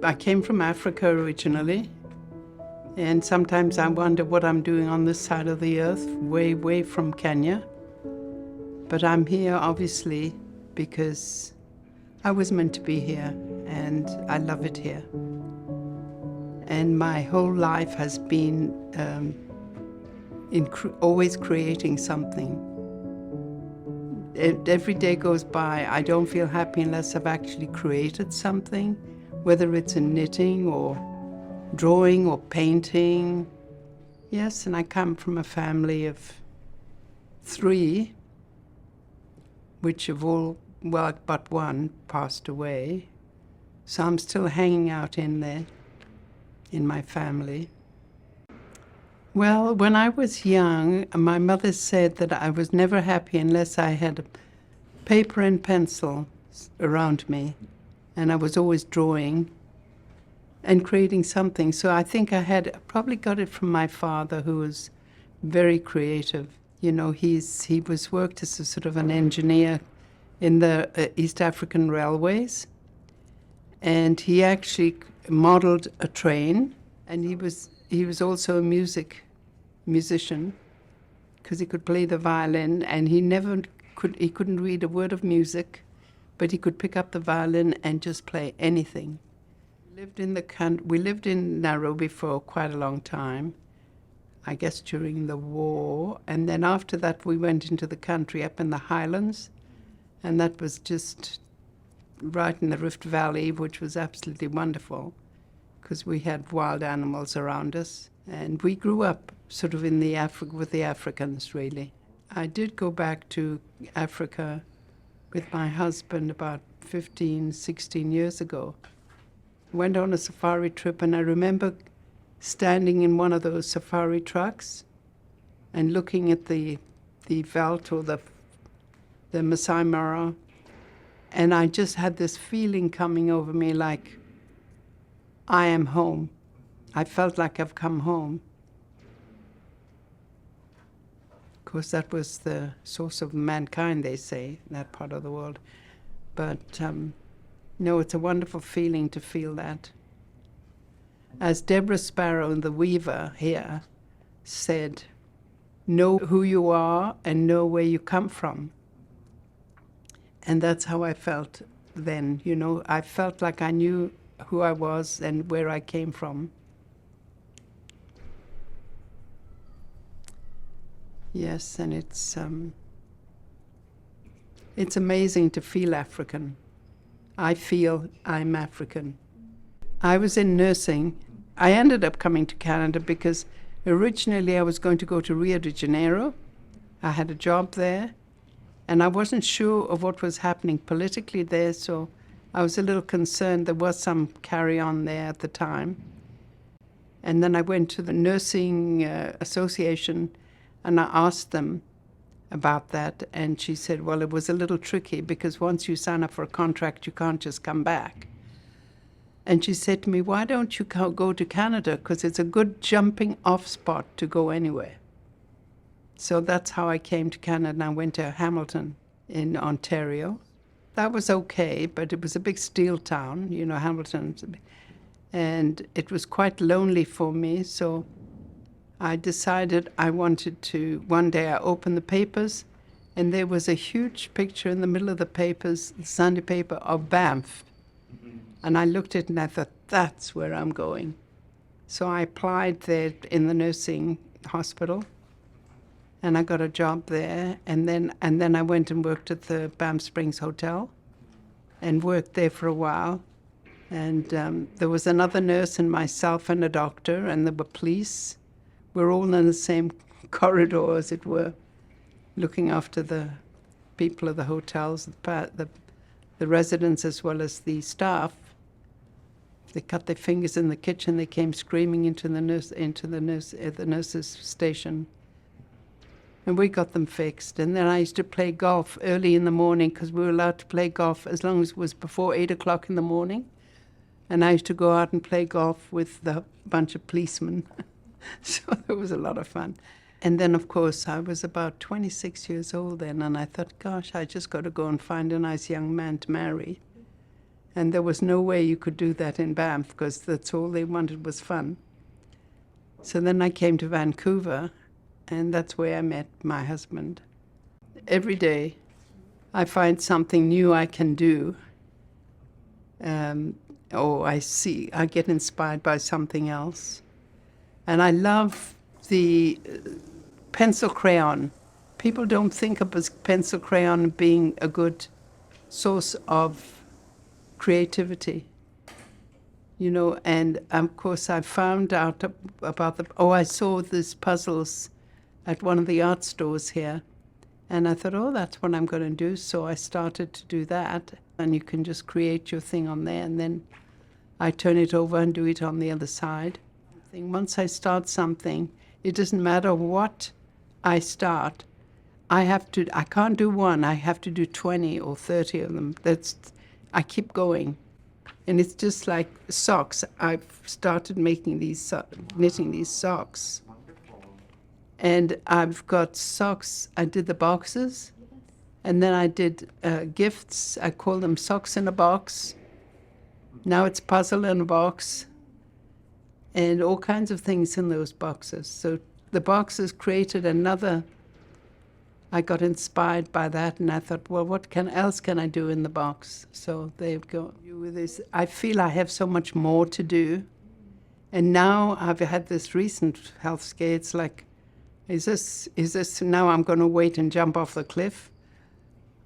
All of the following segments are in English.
I came from Africa originally, and sometimes I wonder what I'm doing on this side of the earth, way, way from Kenya. But I'm here, obviously, because I was meant to be here, and I love it here. And my whole life has been always creating something. Every day goes by, I don't feel happy unless I've actually created something, whether it's in knitting or drawing or painting. Yes, and I come from a family of 3, which have all, well, but one passed away. So I'm still hanging out in there, in my family. Well, when I was young, my mother said that I was never happy unless I had paper and pencil around me, and I was always drawing and creating something. So I think I probably got it from my father, who was very creative. You know, he worked as a sort of an engineer in the East African railways, and he actually modeled a train, and he was also a musician, because he could play the violin, and he couldn't read a word of music, but he could pick up the violin and just play anything. We lived in Nairobi for quite a long time, I guess during the war, and then after that we went into the country up in the highlands, and that was just right in the Rift Valley, which was absolutely wonderful, because we had wild animals around us. And we grew up sort of with the Africans, really. I did go back to Africa with my husband about 15, 16 years ago. Went on a safari trip, and I remember standing in one of those safari trucks and looking at the veldt or the Masai Mara, and I just had this feeling coming over me like, I am home. I felt like I've come home. Of course, that was the source of mankind, they say, in that part of the world. But no, it's a wonderful feeling to feel that. As Deborah Sparrow, the weaver here, said, know who you are and know where you come from. And that's how I felt then, you know. I felt like I knew who I was and where I came from. Yes, and it's amazing to feel African. I feel I'm African. I was in nursing. I ended up coming to Canada because originally I was going to go to Rio de Janeiro. I had a job there, and I wasn't sure of what was happening politically there, so I was a little concerned. There was some carry-on there at the time. And then I went to the nursing association, and I asked them about that, and she said, well, it was a little tricky because once you sign up for a contract, you can't just come back. And she said to me, why don't you go to Canada? Because it's a good jumping off spot to go anywhere. So that's how I came to Canada, and I went to Hamilton in Ontario. That was okay, but it was a big steel town, you know, Hamilton. And it was quite lonely for me, so I decided I wanted to, one day I opened the papers, and there was a huge picture in the middle of the papers, the Sunday paper, of Banff. And I looked at it and I thought, that's where I'm going. So I applied there in the nursing hospital, and I got a job there, and then I went and worked at the Banff Springs Hotel and worked there for a while. And there was another nurse and myself and a doctor, and there were police. We're all in the same corridor, as it were, looking after the people of the hotels, the residents as well as the staff. They cut their fingers in the kitchen. They came screaming into the nurse's station, and we got them fixed. And then I used to play golf early in the morning, because we were allowed to play golf as long as it was before 8 o'clock in the morning. And I used to go out and play golf with a bunch of policemen. So it was a lot of fun. And then, of course, I was about 26 years old then, and I thought, gosh, I just got to go and find a nice young man to marry. And there was no way you could do that in Banff because that's all they wanted was fun. So then I came to Vancouver, and that's where I met my husband. Every day I find something new I can do. Or I get inspired by something else. And I love the pencil crayon. People don't think of a pencil crayon being a good source of creativity. You know, and of course I found out about I saw these puzzles at one of the art stores here. And I thought, oh, that's what I'm going to do. So I started to do that. And you can just create your thing on there. And then I turn it over and do it on the other side. Once I start something, it doesn't matter what I start. I can't do one. I have to do 20 or 30 of them. I keep going. And it's just like socks. I've started making knitting these socks. And I've got socks. I did the boxes. And then I did gifts. I call them socks in a box. Now it's puzzle in a box. And all kinds of things in those boxes. So the boxes created another. I got inspired by that, and I thought, well, what else can I do in the box? So there you go. With this, I feel I have so much more to do. And now I've had this recent health scare. It's like, is this now I'm going to wait and jump off the cliff?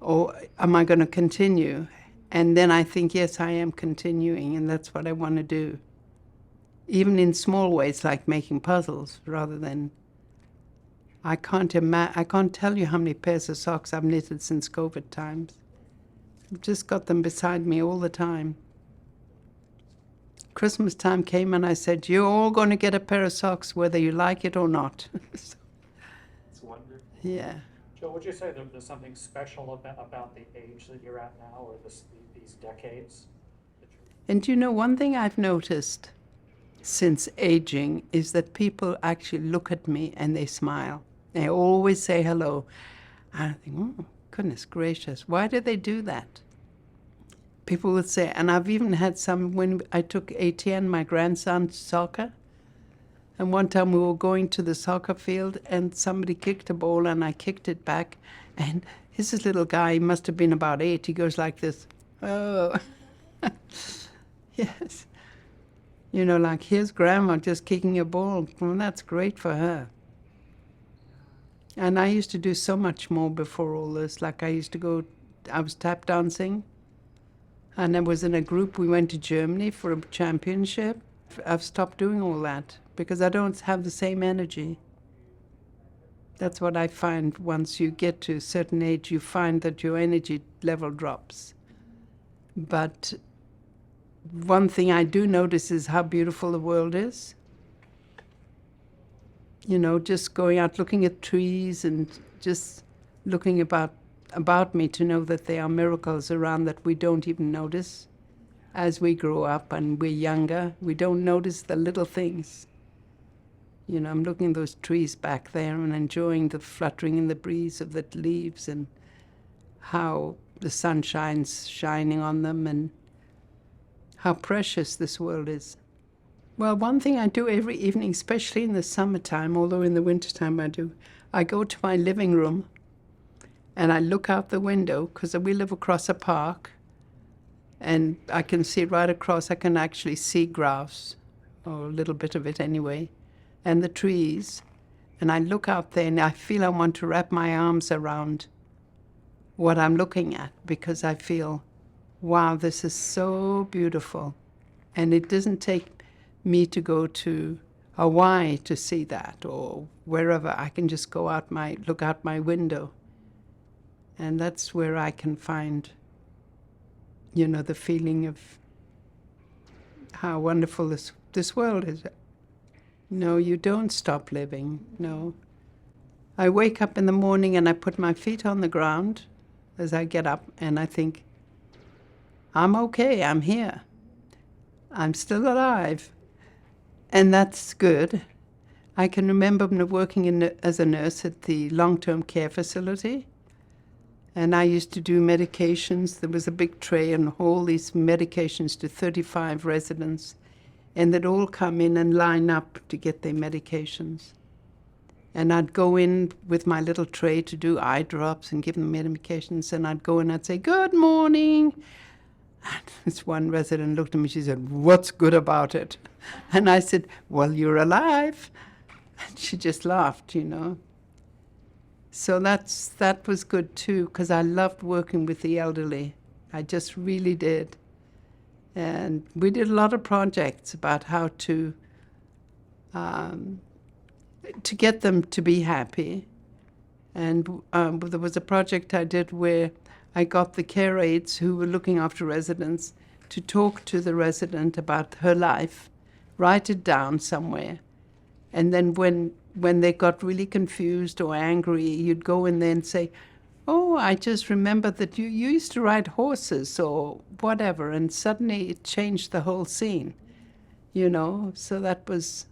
Or am I going to continue? And then I think, yes, I am continuing, and that's what I want to do. Even in small ways, like making puzzles, rather than... I can't tell you how many pairs of socks I've knitted since COVID times. I've just got them beside me all the time. Christmas time came and I said, you're all going to get a pair of socks whether you like it or not. It's wonderful. Yeah. Jill, would you say that there's something special about the age that you're at now, or these decades? And you know, one thing I've noticed since aging is that people actually look at me and they smile. They always say hello. And I think, oh, goodness gracious, why do they do that? People would say, and I've even had some, when I took Etienne, my grandson, to soccer, and one time we were going to the soccer field and somebody kicked a ball and I kicked it back, and here's this little guy, he must have been about 8, he goes like this, oh. Yes. You know, like, here's Grandma just kicking a ball. Well, that's great for her. And I used to do so much more before all this. Like, I was tap dancing. And I was in a group, we went to Germany for a championship. I've stopped doing all that because I don't have the same energy. That's what I find. Once you get to a certain age, you find that your energy level drops. But one thing I do notice is how beautiful the world is. You know, just going out looking at trees and just looking about me to know that there are miracles around that we don't even notice. As we grow up and we're younger, we don't notice the little things. You know, I'm looking at those trees back there and enjoying the fluttering in the breeze of the leaves and how the sun shining on them and how precious this world is. Well, one thing I do every evening, especially in the summertime, although in the wintertime I go to my living room and I look out the window, because we live across a park, and I can see right across. I can actually see grass, or a little bit of it anyway, and the trees. And I look out there and I feel I want to wrap my arms around what I'm looking at, because I feel, wow, this is so beautiful. And it doesn't take me to go to Hawaii to see that, or wherever. I can just look out my window. And that's where I can find, you know, the feeling of how wonderful this world is. No, you don't stop living, no. I wake up in the morning and I put my feet on the ground as I get up, and I think, I'm okay, I'm here. I'm still alive. And that's good. I can remember working as a nurse at the long-term care facility, And I used to do medications. There was a big tray and all these medications to 35 residents. And they'd all come in and line up to get their medications. And I'd go in with my little tray to do eye drops and give them medications. And I'd go in and I'd say, "Good morning." And this one resident looked at me, she said, "What's good about it?" And I said, "Well, you're alive." And she just laughed, you know. So that was good too, because I loved working with the elderly. I just really did. And we did a lot of projects about how to get them to be happy. And there was a project I did where I got the care aides who were looking after residents to talk to the resident about her life, write it down somewhere. And then when they got really confused or angry, you'd go in there and say, "Oh, I just remember that you used to ride horses," or whatever. And suddenly it changed the whole scene, you know. So that was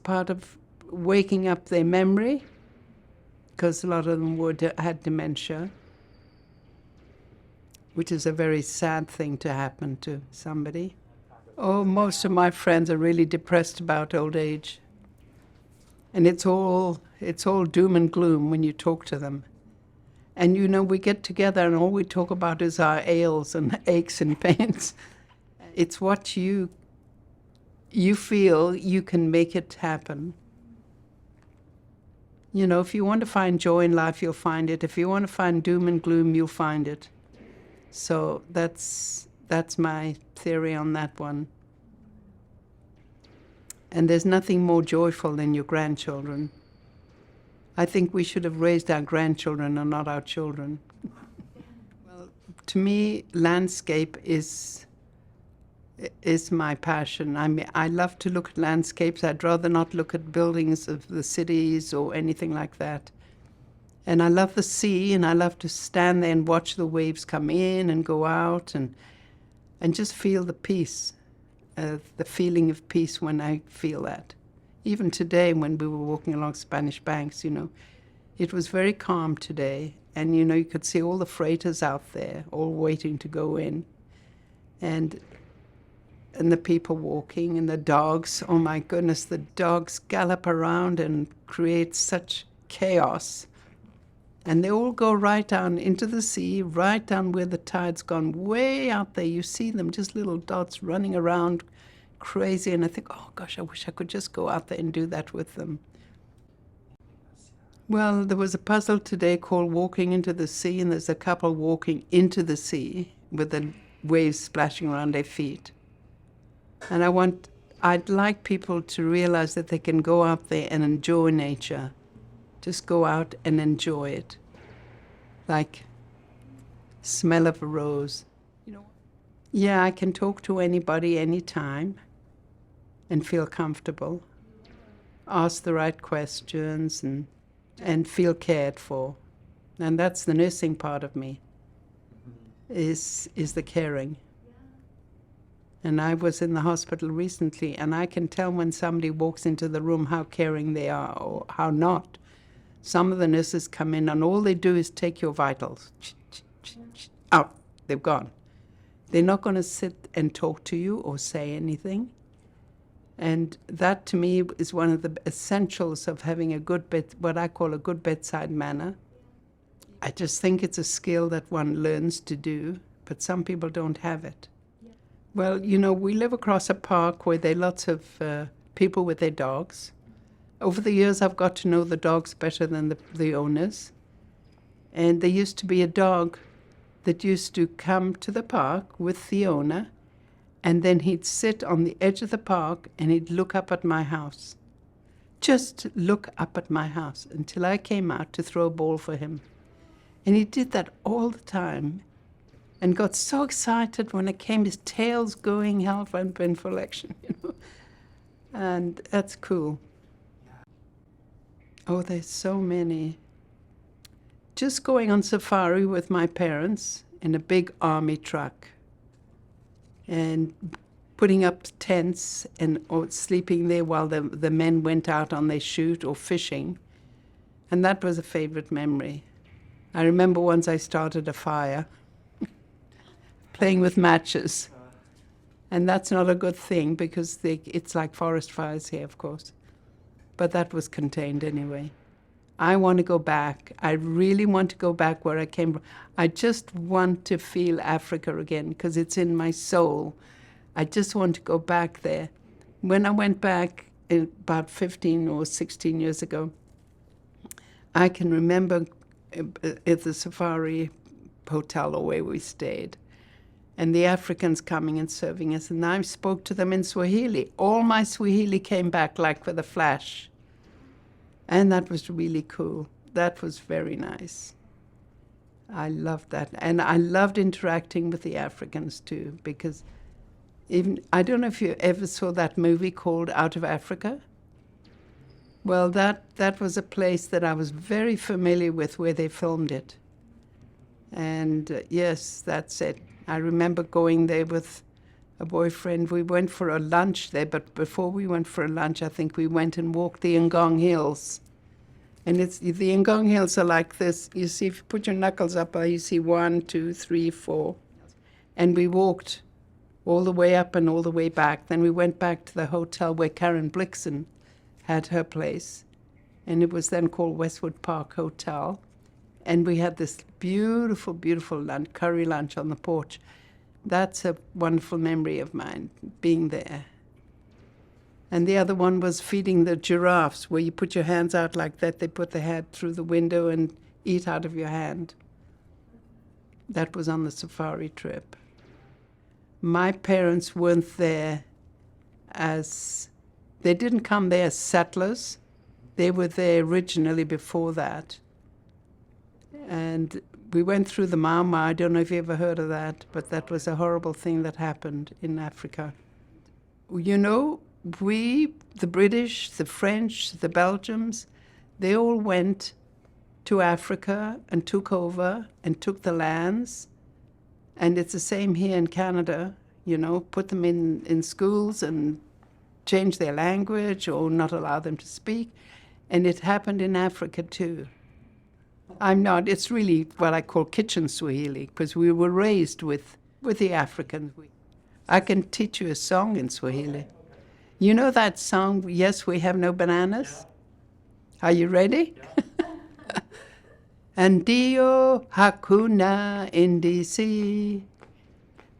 part of waking up their memory, because a lot of them had dementia, which is a very sad thing to happen to somebody. Oh, most of my friends are really depressed about old age. And it's all doom and gloom when you talk to them. And you know, we get together and all we talk about is our ails and aches and pains. It's what you feel you can make it happen. You know, if you want to find joy in life, you'll find it. If you want to find doom and gloom, you'll find it. So that's my theory on that one. And there's nothing more joyful than your grandchildren. I think we should have raised our grandchildren and not our children. Well, to me, landscape is my passion. I mean, I love to look at landscapes. I'd rather not look at buildings of the cities or anything like that. And I love the sea, and I love to stand there and watch the waves come in and go out and just feel the peace, the feeling of peace when I feel that. Even today when we were walking along Spanish banks, you know, it was very calm today. And, you know, you could see all the freighters out there, all waiting to go in. And the people walking and the dogs, oh my goodness, the dogs gallop around and create such chaos. And they all go right down into the sea, right down where the tide's gone, way out there. You see them, just little dots running around crazy. And I think, oh gosh, I wish I could just go out there and do that with them. Well, there was a puzzle today called Walking into the Sea, and there's a couple walking into the sea with the waves splashing around their feet. And I'd like people to realize that they can go out there and enjoy nature. Just go out and enjoy it. Like smell of a rose. You know? Yeah, I can talk to anybody anytime and feel comfortable. Ask the right questions and feel cared for. And that's the nursing part of me, is the caring. And I was in the hospital recently, and I can tell when somebody walks into the room how caring they are or how not. Some of the nurses come in and all they do is take your vitals. Out. They've gone. They're not going to sit and talk to you or say anything. And that to me is one of the essentials of having a good what I call a good bedside manner. I just think it's a skill that one learns to do, but some people don't have it. Well, you know, we live across a park where there are lots of people with their dogs. Over the years, I've got to know the dogs better than the owners. And there used to be a dog that used to come to the park with the owner, and then he'd sit on the edge of the park and he'd look up at my house. Just look up at my house until I came out to throw a ball for him. And he did that all the time and got so excited when it came, his tail's going, hell went been for election, you know. And that's cool. Oh, there's so many. Just going on safari with my parents in a big army truck and putting up tents or sleeping there while the men went out on their shoot or fishing. And that was a favorite memory. I remember once I started a fire, playing with matches. And that's not a good thing because it's like forest fires here, of course. But that was contained anyway. I want to go back. I really want to go back where I came from. I just want to feel Africa again because it's in my soul. I just want to go back there. When I went back about 15 or 16 years ago, I can remember at the safari hotel or where we stayed, and the Africans coming and serving us, and I spoke to them in Swahili. All my Swahili came back like with a flash. And that was really cool. That was very nice. I loved that. And I loved interacting with the Africans too, because even, I don't know if you ever saw that movie called Out of Africa. Well, that was a place that I was very familiar with where they filmed it. And yes, that's it. I remember going there with a boyfriend. We went for a lunch there, but before we went for a lunch, I think we went and walked the Ngong Hills. And the Ngong Hills are like this. You see, if you put your knuckles up, you see 1, 2, 3, 4. And we walked all the way up and all the way back. Then we went back to the hotel where Karen Blixen had her place. And it was then called Westwood Park Hotel. And we had this beautiful, beautiful lunch, curry lunch on the porch. That's a wonderful memory of mine, being there. And the other one was feeding the giraffes, where you put your hands out like that. They put their head through the window and eat out of your hand. That was on the safari trip. My parents weren't there they didn't come there as settlers. They were there originally before that. And we went through the Mau Mau. I don't know if you ever heard of that, but that was a horrible thing that happened in Africa. You know, the British, the French, the Belgians, they all went to Africa and took over and took the lands. And it's the same here in Canada, you know, put them in schools and change their language or not allow them to speak. And it happened in Africa too. It's really what I call kitchen Swahili, because we were raised with the Africans. I can teach you a song in Swahili. You know that song, Yes, We Have No Bananas? Are you ready? Ndio hakuna indisi,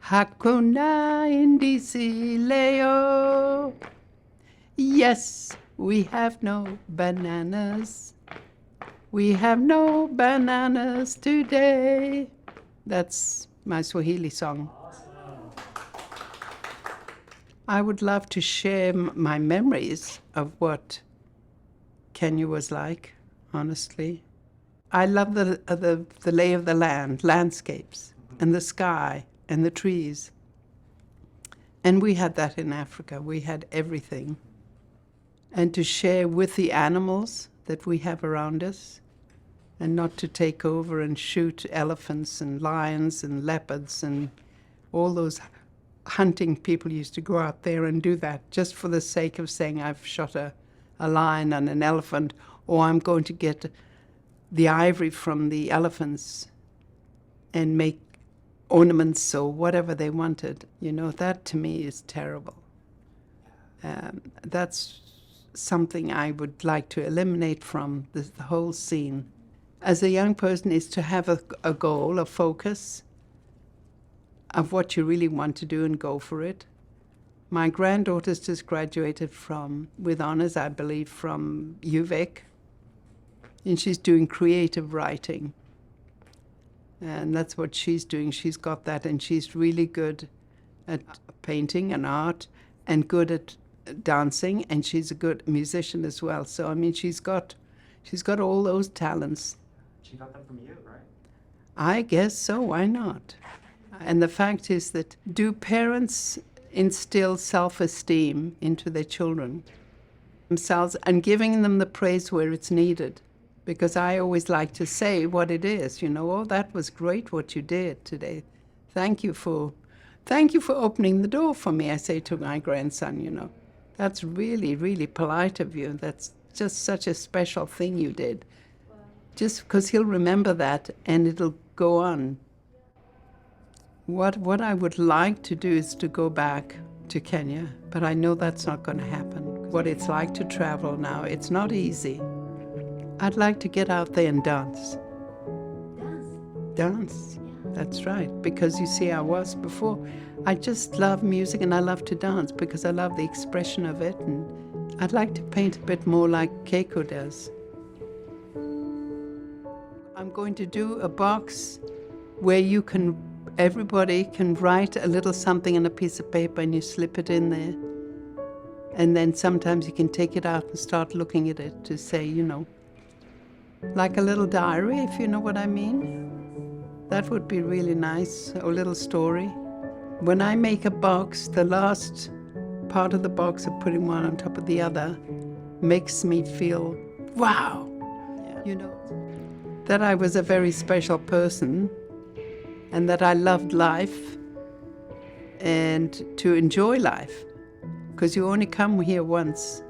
hakuna indisi leo. Yes, we have no bananas. We have no bananas today. That's my Swahili song. I would love to share my memories of what Kenya was like, honestly. I love the lay of the land, landscapes, and the sky, and the trees. And we had that in Africa. We had everything. And to share with the animals that we have around us, and not to take over and shoot elephants and lions and leopards and all those hunting people used to go out there and do that just for the sake of saying I've shot a lion and an elephant, or I'm going to get the ivory from the elephants and make ornaments or whatever they wanted. You know, that to me is terrible. That's something I would like to eliminate from the whole scene. As a young person, is to have a goal, a focus of what you really want to do and go for it. My granddaughter's just graduated with honors, I believe, from UVic, and she's doing creative writing. And that's what she's doing. She's got that, and she's really good at painting and art and good at dancing, and she's a good musician as well. So, I mean, she's got all those talents. She got them from you, right? I guess so, why not? And the fact is that, do parents instill self-esteem into their children themselves and giving them the praise where it's needed? Because I always like to say what it is, you know, oh, that was great what you did today. Thank you for opening the door for me, I say to my grandson, you know. That's really, really polite of you. That's just such a special thing you did. just because he'll remember that and it'll go on. What I would like to do is to go back to Kenya, but I know that's not going to happen. What it's like to travel now, it's not easy. I'd like to get out there and dance. Dance, that's right. Because you see, I was before. I just love music and I love to dance because I love the expression of it. And I'd like to paint a bit more like Keiko does. I'm going to do a box where everybody can write a little something on a piece of paper and you slip it in there. And then sometimes you can take it out and start looking at it to say, like a little diary, if you know what I mean. That would be really nice, or a little story. When I make a box, the last part of the box of putting one on top of the other makes me feel, wow, that I was a very special person and that I loved life and to enjoy life. Because you only come here once.